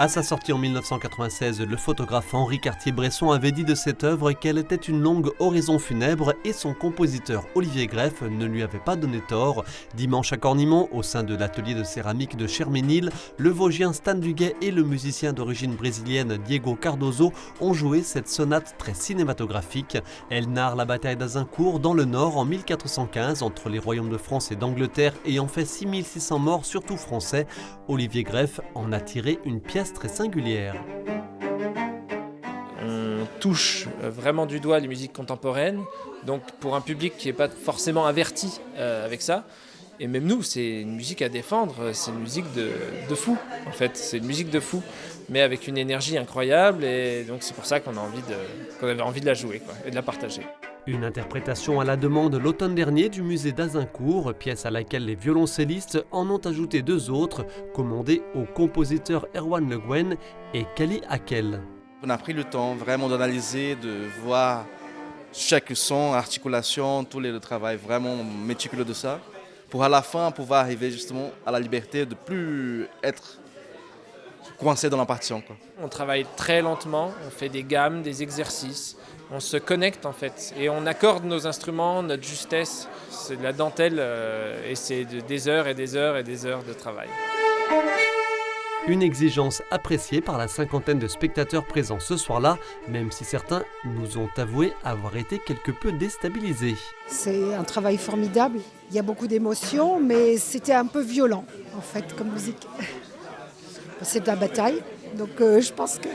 À sa sortie en 1996, le photographe Henri Cartier-Bresson avait dit de cette œuvre qu'elle était une longue oraison funèbre et son compositeur Olivier Greff ne lui avait pas donné tort. Dimanche à Cornimont, au sein de l'atelier de céramique de Cherménil, le Vosgien Stan Duguay et le musicien d'origine brésilienne Diego Cardoso ont joué cette sonate très cinématographique. Elle narre la bataille d'Azincourt dans le Nord en 1415 entre les royaumes de France et d'Angleterre ayant fait 6600 morts, surtout français. Olivier Greff en a tiré une pièce très singulière. On touche vraiment du doigt les musiques contemporaines, donc pour un public qui n'est pas forcément averti avec ça. Et même nous, c'est une musique à défendre, c'est une musique de fou, en fait. C'est une musique de fou, mais avec une énergie incroyable. Et donc c'est pour ça qu'on avait envie de la jouer, quoi, et de la partager. Une interprétation à la demande l'automne dernier du musée d'Azincourt, pièce à laquelle les violoncellistes en ont ajouté deux autres, commandées aux compositeurs Erwan Le Guen et Kali Akel. On a pris le temps vraiment d'analyser, de voir chaque son, articulation, tout le travail vraiment méticuleux de ça, pour à la fin pouvoir arriver justement à la liberté de ne plus être coincé dans la partition, quoi. On travaille très lentement, on fait des gammes, des exercices, on se connecte en fait et on accorde nos instruments, notre justesse. C'est de la dentelle et c'est des heures et des heures et des heures de travail. Une exigence appréciée par la cinquantaine de spectateurs présents ce soir-là, même si certains nous ont avoué avoir été quelque peu déstabilisés. C'est un travail formidable, il y a beaucoup d'émotions, mais c'était un peu violent en fait comme musique. C'est de la bataille, donc je pense que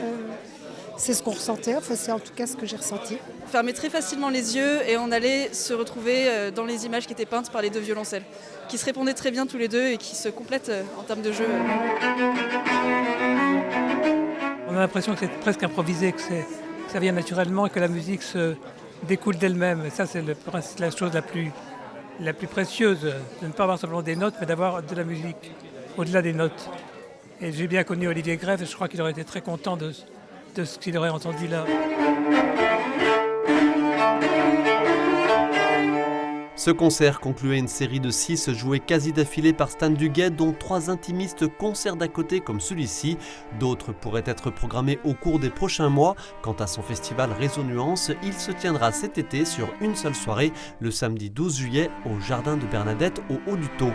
c'est ce qu'on ressentait, enfin c'est en tout cas ce que j'ai ressenti. On fermait très facilement les yeux et on allait se retrouver dans les images qui étaient peintes par les deux violoncelles, qui se répondaient très bien tous les deux et qui se complètent en termes de jeu. On a l'impression que c'est presque improvisé, que ça vient naturellement et que la musique se découle d'elle-même. Et ça c'est la chose la plus précieuse, de ne pas avoir simplement des notes, mais d'avoir de la musique au-delà des notes. Et j'ai bien connu Olivier Greff et je crois qu'il aurait été très content de ce qu'il aurait entendu là. Ce concert concluait une série de 6 joués quasi d'affilée par Stan Duguay, dont 3 intimistes concerts d'à côté comme celui-ci. D'autres pourraient être programmés au cours des prochains mois. Quant à son festival Réseau Nuance, il se tiendra cet été sur une seule soirée, le samedi 12 juillet, au Jardin de Bernadette au Haut du Taux.